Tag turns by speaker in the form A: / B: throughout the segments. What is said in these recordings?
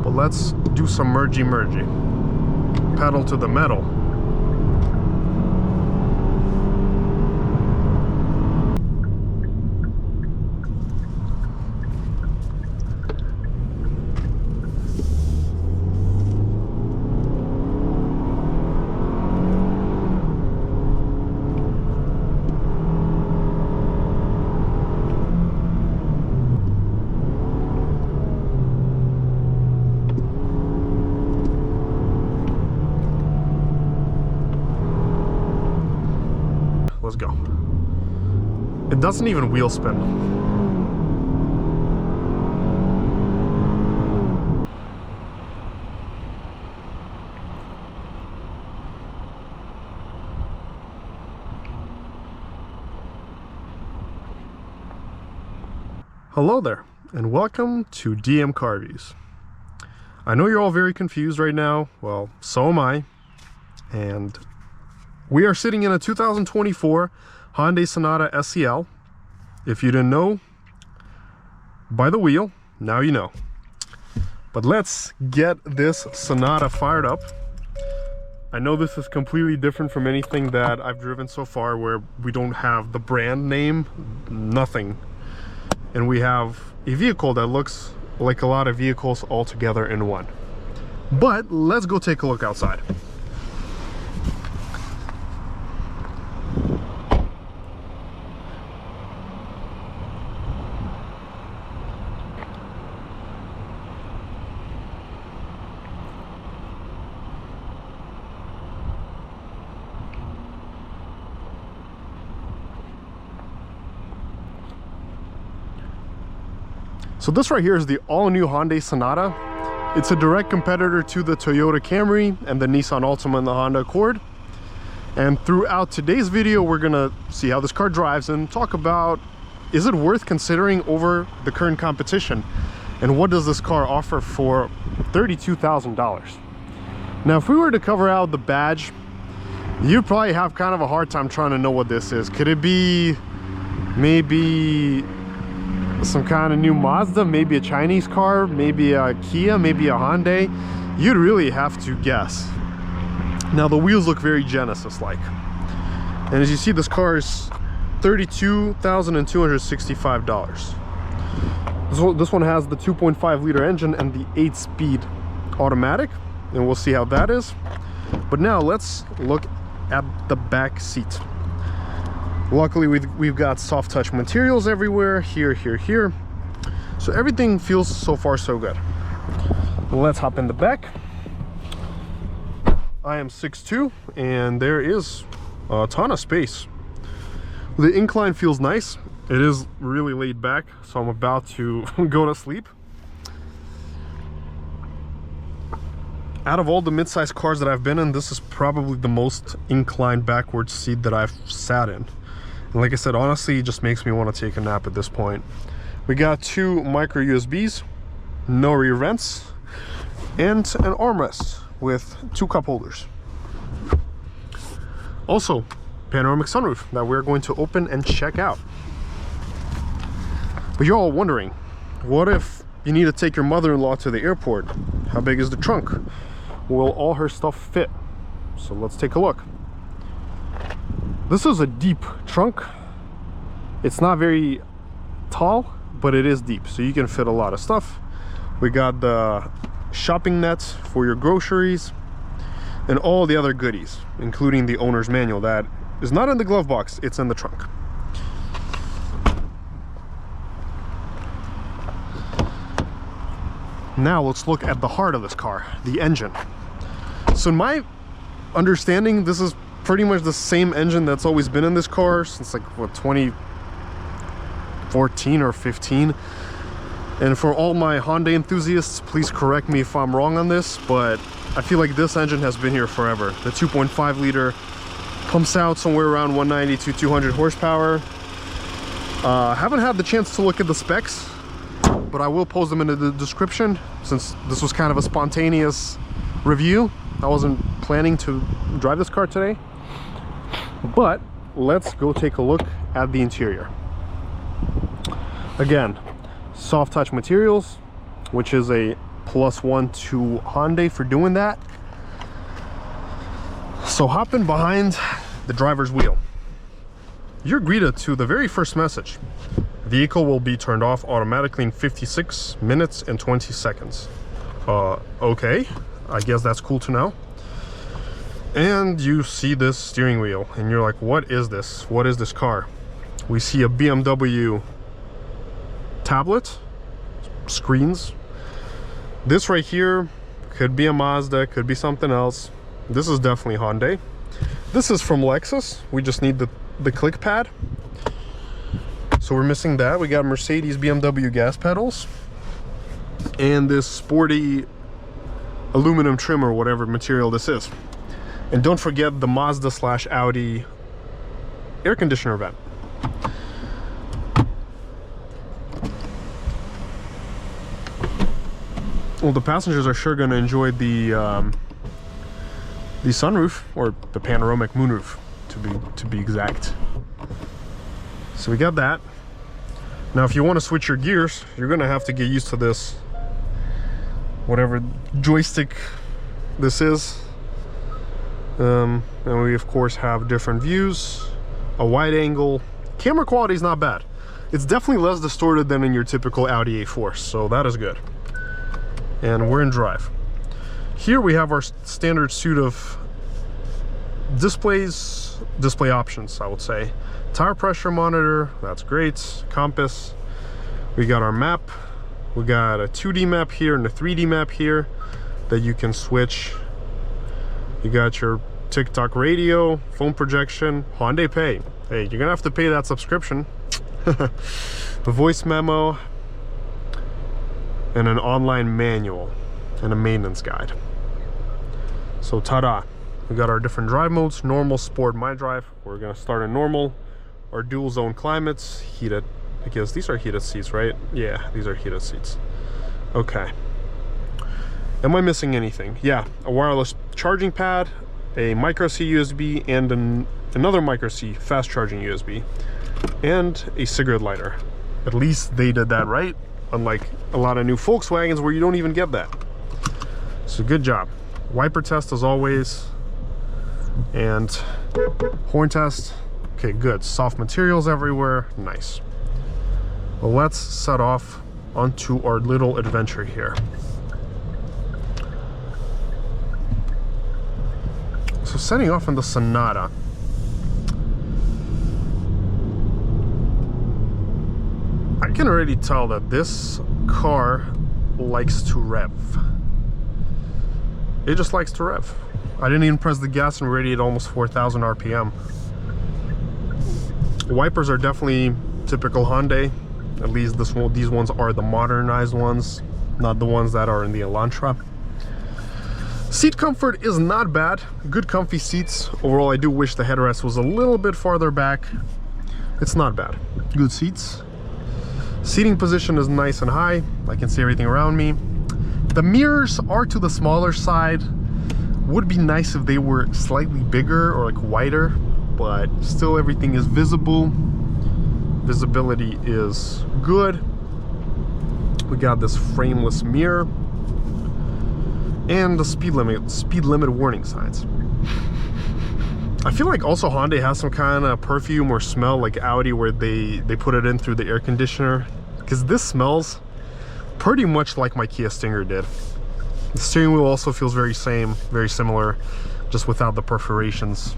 A: But let's do some mergy. Pedal to the metal. Let's go. It doesn't even wheel spin. Hello there, and welcome to DM Car Reviews. I know you're all very confused right now. Well, so am I. And we are sitting in a 2024 Hyundai Sonata SEL. If you didn't know, by the wheel, now you know. But let's get this Sonata fired up. I know this is completely different from anything that I've driven so far, where we don't have the brand name, nothing. And we have a vehicle that looks like a lot of vehicles all together in one. But let's go take a look outside. So this right here is the all-new Hyundai Sonata. It's a direct competitor to the Toyota Camry and the Nissan Altima and the Honda Accord. And throughout today's video, we're gonna see how this car drives and talk about, is it worth considering over the current competition? And what does this car offer for $32,000? Now, if we were to cover out the badge, you'd probably have kind of a hard time trying to know what this is. Could it be maybe some kind of new Mazda, maybe a Chinese car, maybe a Kia, maybe a Hyundai? You'd really have to guess. Now the wheels look very Genesis-like, and as you see, this car is $32,265. This one has the 2.5 liter engine and the 8-speed automatic, and we'll see how that is. But now let's look at the back seat. Luckily, we've got soft touch materials everywhere, here. So everything feels so far so good. Let's hop in the back. I am 6'2", and there is a ton of space. The incline feels nice. It is really laid back, so I'm about to go to sleep. Out of all the mid-sized cars that I've been in, this is probably the most inclined backwards seat that I've sat in. And like I said, honestly, it just makes me want to take a nap at this point. We got two micro USBs, no rear vents, and an armrest with two cup holders. Also, panoramic sunroof that we're going to open and check out. But you're all wondering, what if you need to take your mother-in-law to the airport? How big is the trunk? Will all her stuff fit? So let's take a look. This is a deep trunk. It's not very tall, but it is deep, so you can fit a lot of stuff. We got the shopping net for your groceries and all the other goodies, including the owner's manual that is not in the glove box, it's in the trunk. Now let's look at the heart of this car, the engine. So in my understanding, this is pretty much the same engine that's always been in this car since like what, 2014 or 15. And for all my Hyundai enthusiasts, please correct me if I'm wrong on this, but I feel like this engine has been here forever. The 2.5 liter pumps out somewhere around 190 to 200 horsepower. Haven't had the chance to look at the specs, but I will post them in the description since this was kind of a spontaneous review. I wasn't planning to drive this car today. But let's go take a look at the interior. Again, soft touch materials, which is a +1 to Hyundai for doing that. So hopping behind the driver's wheel, you're greeted to the very first message. Vehicle will be turned off automatically in 56 minutes and 20 seconds. Okay, I guess that's cool to know. And you see this steering wheel and you're like, what is this? What is this car? We see a BMW tablet, screens. This right here could be a Mazda, could be something else. This is definitely Hyundai. This is from Lexus. We just need the click pad. So we're missing that. We got Mercedes, BMW gas pedals, and this sporty aluminum trim or whatever material this is. And don't forget the Mazda / Audi air conditioner vent. Well, the passengers are sure going to enjoy the sunroof, or the panoramic moonroof to be exact. So we got that. Now if you want to switch your gears, you're going to have to get used to this, whatever joystick this is. And we of course have different views, a wide angle. Camera quality is not bad. It's definitely less distorted than in your typical Audi A4, so that is good. And we're in drive. Here we have our standard suite of display options, I would say. Tire pressure monitor, that's great. Compass. We got our map. We got a 2D map here and a 3D map here that you can switch. You got your TikTok radio, phone projection, Hyundai Pay. Hey, you're gonna have to pay that subscription. The voice memo, and an online manual and a maintenance guide. So ta-da, we got our different drive modes: normal, sport, my drive. We're gonna start in normal. Our dual zone climates, heated, because these are heated seats, right? Yeah, these are heated seats. Okay. Am I missing anything? Yeah, a wireless charging pad, a micro C USB, and another micro C fast charging USB, and a cigarette lighter. At least they did that right, unlike a lot of new Volkswagens where you don't even get that. So good job. Wiper test as always, and horn test. Okay, good. Soft materials everywhere. Nice. Well, let's set off onto our little adventure here. So setting off in the Sonata. I can already tell that this car likes to rev. It just likes to rev. I didn't even press the gas and we're already at almost 4,000 RPM. Wipers are definitely typical Hyundai. At least these ones are the modernized ones, not the ones that are in the Elantra. Seat comfort is not bad. Good comfy seats. Overall, I do wish the headrest was a little bit farther back. It's not bad. Good seats. Seating position is nice and high. I can see everything around me. The mirrors are to the smaller side. Would be nice if they were slightly bigger or like wider, but still everything is visible. Visibility is good. We got this frameless mirror and the speed limit warning signs. I feel like also Hyundai has some kind of perfume or smell like Audi, where they put it in through the air conditioner, because this smells pretty much like my Kia Stinger did. The steering wheel also feels very similar, just without the perforations.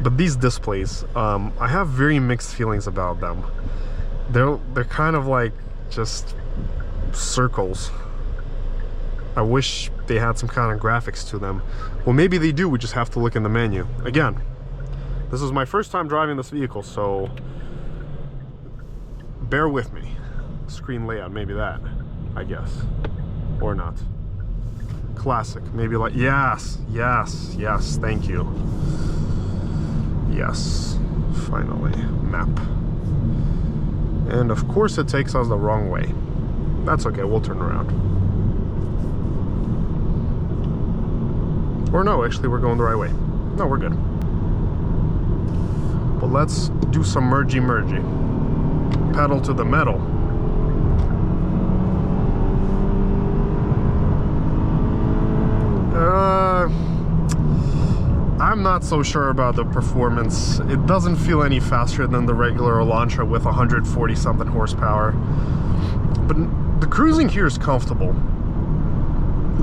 A: But these displays, I have very mixed feelings about them. They're kind of like just circles. I wish they had some kind of graphics to them. Well, maybe they do, we just have to look in the menu. Again, this is my first time driving this vehicle, so bear with me. Screen layout, maybe that, I guess. Or not. Classic, maybe like, yes, thank you. Yes, finally, map. And of course it takes us the wrong way. That's okay, we'll turn around. Or no, actually we're going the right way. No, we're good. But let's do some mergy. Pedal to the metal. not so sure about the performance. It doesn't feel any faster than the regular Elantra with 140 something horsepower. But the cruising here is comfortable.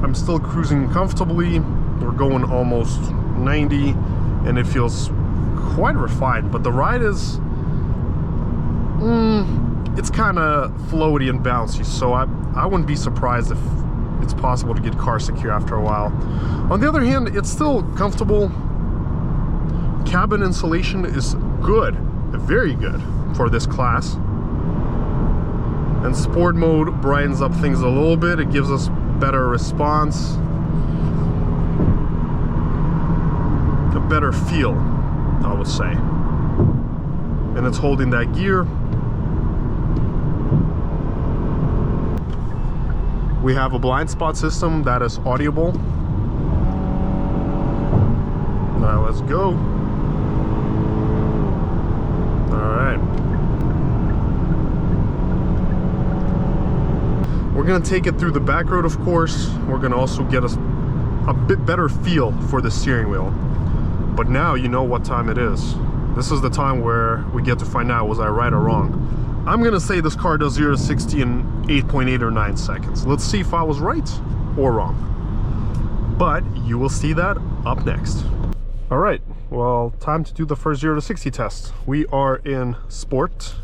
A: I'm still cruising comfortably. We're going almost 90 and it feels quite refined, but the ride is it's kind of floaty and bouncy, so I wouldn't be surprised if it's possible to get car secure after a while. On the other hand, it's still comfortable. Cabin insulation is good, very good for this class. And sport mode brightens up things a little bit. It gives us better response, a better feel, I would say. And it's holding that gear. We have a blind spot system that is audible. Now let's go. All right. We're gonna take it through the back road, of course. We're gonna also get us a bit better feel for the steering wheel. But now you know what time it is. This is the time where we get to find out, was I right or wrong? I'm gonna say this car does 0 to 60 in 8.8 or 9 seconds. Let's see if I was right or wrong. But you will see that up next. All right, well, time to do the first 0 to 60 test. We are in Sport.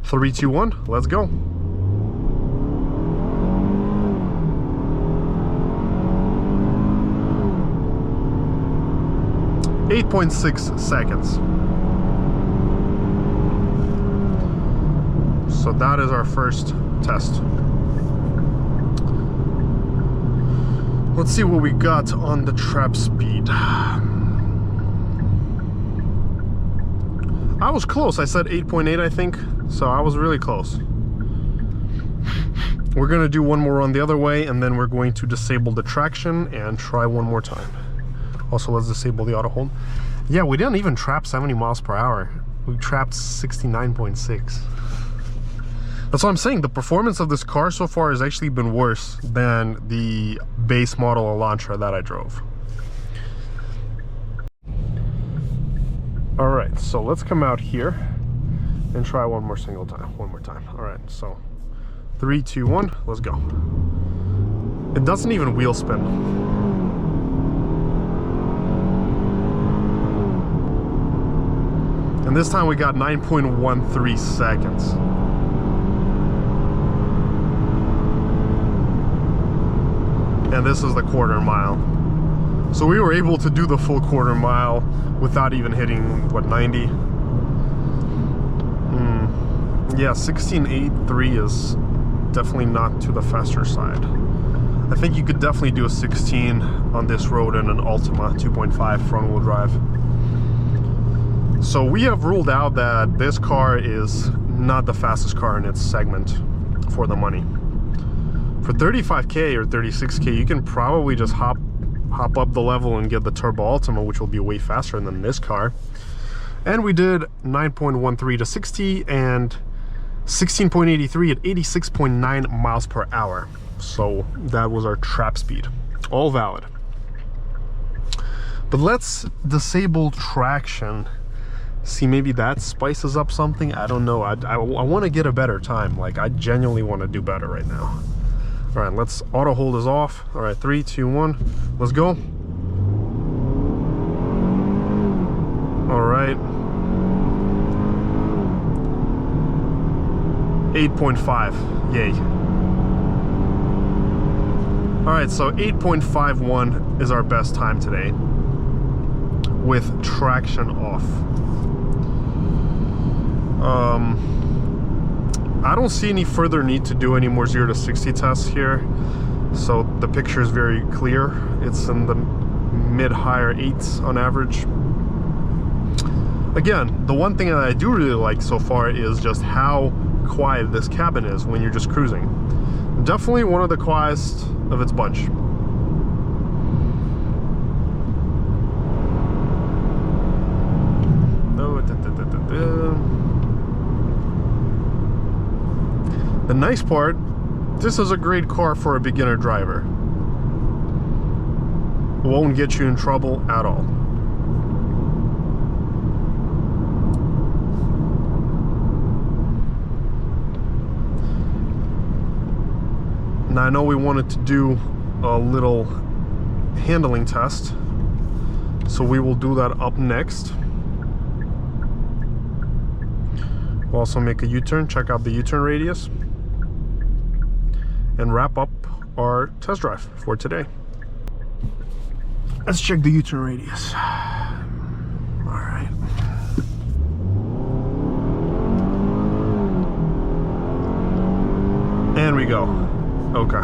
A: 3, 2, 1, let's go. .6 seconds. So that is our first test. Let's see what we got on the trap speed. I was close. I said 8.8, I think. So I was really close. We're gonna do one more on the other way, and then we're going to disable the traction and try one more time. Also, let's disable the auto hold. Yeah, we didn't even trap 70 miles per hour. We trapped 69.6. That's what I'm saying. The performance of this car so far has actually been worse than the base model Elantra that I drove. All right, so let's come out here and try one more time. All right, so 3, 2, 1, let's go. It doesn't even wheel spin. And this time we got 9.13 seconds. And this is the quarter mile. So we were able to do the full quarter mile without even hitting, what, 90? Yeah, 16.83 is definitely not to the faster side. I think you could definitely do a 16 on this road in an Altima 2.5 front wheel drive. So we have ruled out that this car is not the fastest car in its segment for the money. For 35K or 36K, you can probably just hop up the level and get the Turbo Altima, which will be way faster than this car. And we did 9.13 to 60 and 16.83 at 86.9 miles per hour. So that was our trap speed, all valid. But let's disable traction. See, maybe that spices up something. I don't know. I want to get a better time. Like, I genuinely want to do better right now. All right, let's auto hold is off. All right, 3, 2, 1, let's go. All right. 8.5, yay. All right, so 8.51 is our best time today with traction off. I don't see any further need to do any more 0 to 60 tests here. So the picture is very clear. It's in the mid-higher 8s on average. Again, the one thing that I do really like so far is just how quiet this cabin is when you're just cruising. Definitely one of the quietest of its bunch. The nice part, this is a great car for a beginner driver. It won't get you in trouble at all. Now I know we wanted to do a little handling test, so we will do that up next. We'll also make a U-turn, check out the U-turn radius, and wrap up our test drive for today. Let's check the U-turn radius. All right. And we go. Okay.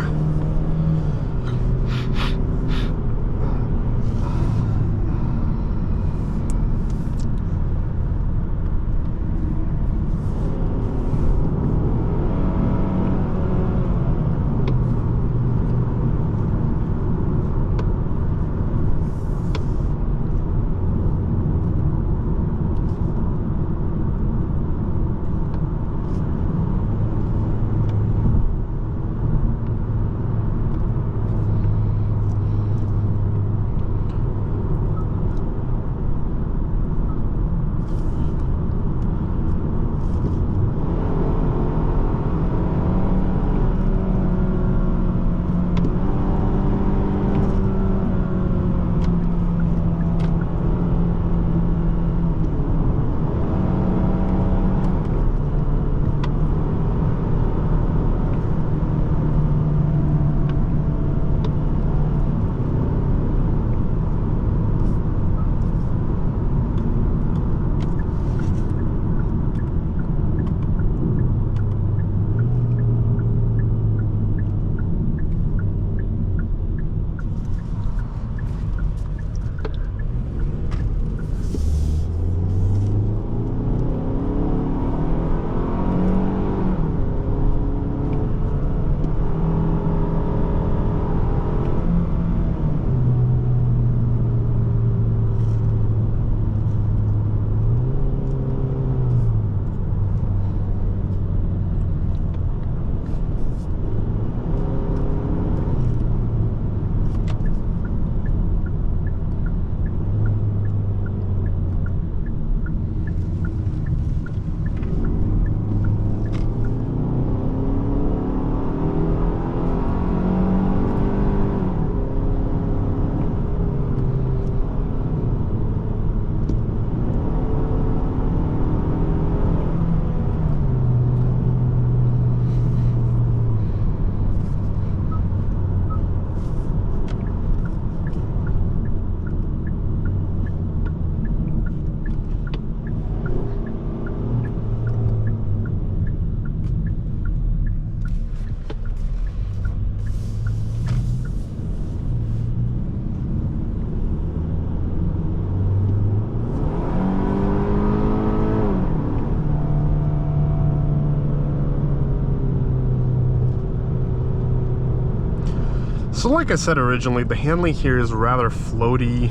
A: So like I said originally, the handling here is rather floaty,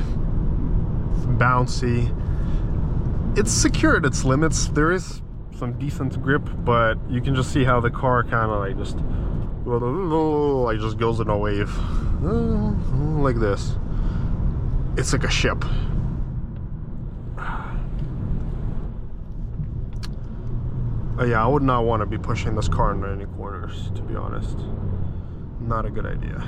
A: bouncy. It's secure at its limits. There is some decent grip, but you can just see how the car kind of like just goes in a wave like this. It's like a ship. Yeah, I would not want to be pushing this car into any corners, to be honest. Not a good idea.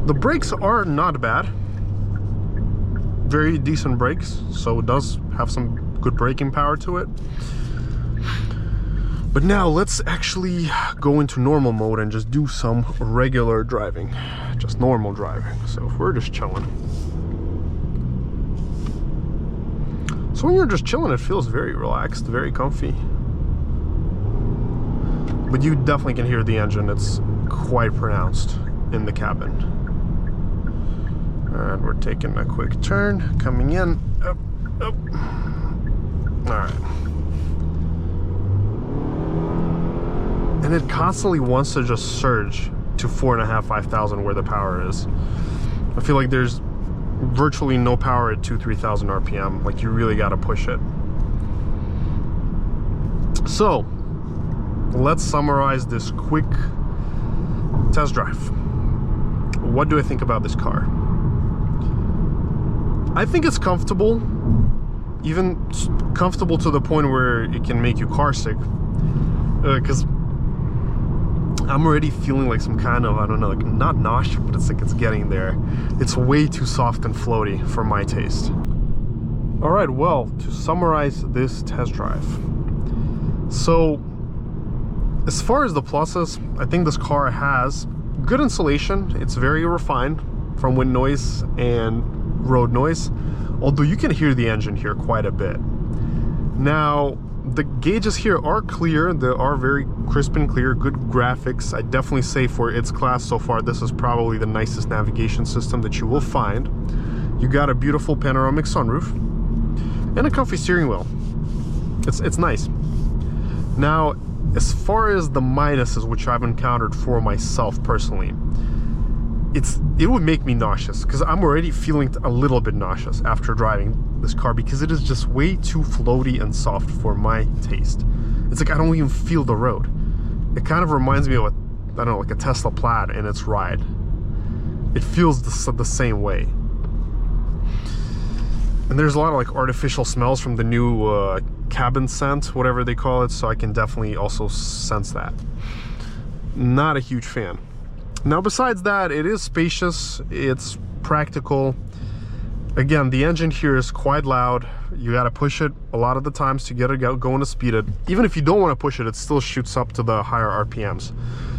A: The brakes are not bad. Very decent brakes, so it does have some good braking power to it. But now let's actually go into normal mode and just do some regular driving. Just normal driving. So if we're just chilling. So when you're just chilling, it feels very relaxed, very comfy. But you definitely can hear the engine. It's quite pronounced in the cabin. And we're taking a quick turn, coming in, up. All right. And it constantly wants to just surge to 4,500, 5,000 where the power is. I feel like there's virtually no power at 2,000-3,000 RPM. Like, you really got to push it. So let's summarize this quick test drive. What do I think about this car? I think it's comfortable, even comfortable to the point where it can make you car sick, because I'm already feeling like some kind of, I don't know, like not nausea, but it's like it's getting there. It's way too soft and floaty for my taste. All right, well, to summarize this test drive. So as far as the pluses, I think this car has good insulation. It's very refined from wind noise and road noise, although you can hear the engine here quite a bit. Now, the gauges here are clear. They are very crisp and clear, good graphics. I definitely say for its class so far, this is probably the nicest navigation system that you will find. You got a beautiful panoramic sunroof and a comfy steering wheel. It's nice. Now, as far as the minuses, which I've encountered for myself personally, it would make me nauseous, because I'm already feeling a little bit nauseous after driving this car, because it is just way too floaty and soft for my taste. It's like I don't even feel the road. It kind of reminds me of I don't know, like a Tesla Plaid in its ride. It feels the same way. And there's a lot of like artificial smells from the new cabin scent, whatever they call it, so I can definitely also sense that. Not a huge fan. Now, besides that, it is spacious, it's practical. Again, the engine here is quite loud. You got to push it a lot of the times to get it going to speed it. Even if you don't want to push it, it still shoots up to the higher RPMs.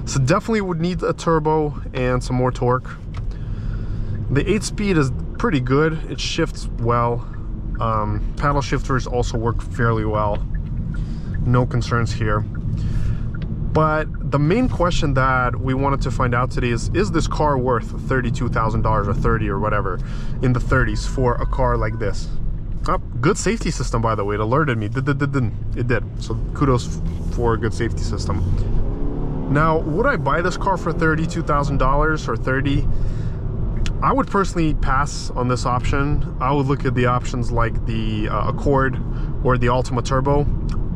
A: So definitely would need a turbo and some more torque. The 8-speed is pretty good. It shifts well. Paddle shifters also work fairly well. No concerns here. But the main question that we wanted to find out today is this car worth $32,000 or 30 or whatever, in the 30s for a car like this? Oh, good safety system, by the way. It alerted me. It did. So kudos for a good safety system. Now, would I buy this car for $32,000 or 30? I would personally pass on this option. I would look at the options like the Accord or the Altima Turbo.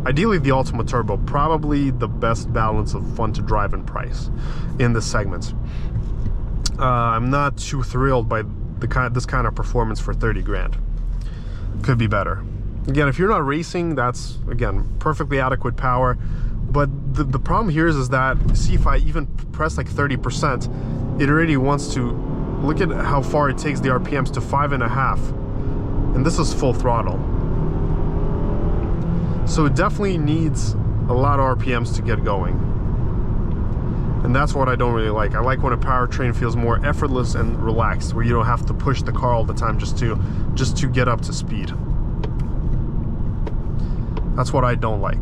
A: Ideally, the Altima Turbo, probably the best balance of fun to drive and price in this segment. I'm not too thrilled by this kind of performance for 30 grand. Could be better. Again, if you're not racing, that's, again, perfectly adequate power. But the problem here is that, see, if I even press like 30%, it already wants to, look at how far it takes the RPMs to 5.5. And this is full throttle. So it definitely needs a lot of RPMs to get going. And that's what I don't really like. I like when a powertrain feels more effortless and relaxed, where you don't have to push the car all the time just to get up to speed. That's what I don't like.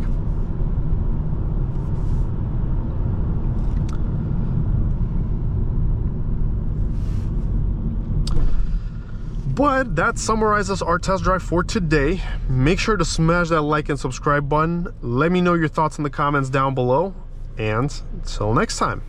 A: But that summarizes our test drive for today. Make sure to smash that like and subscribe button. Let me know your thoughts in the comments down below. And until next time.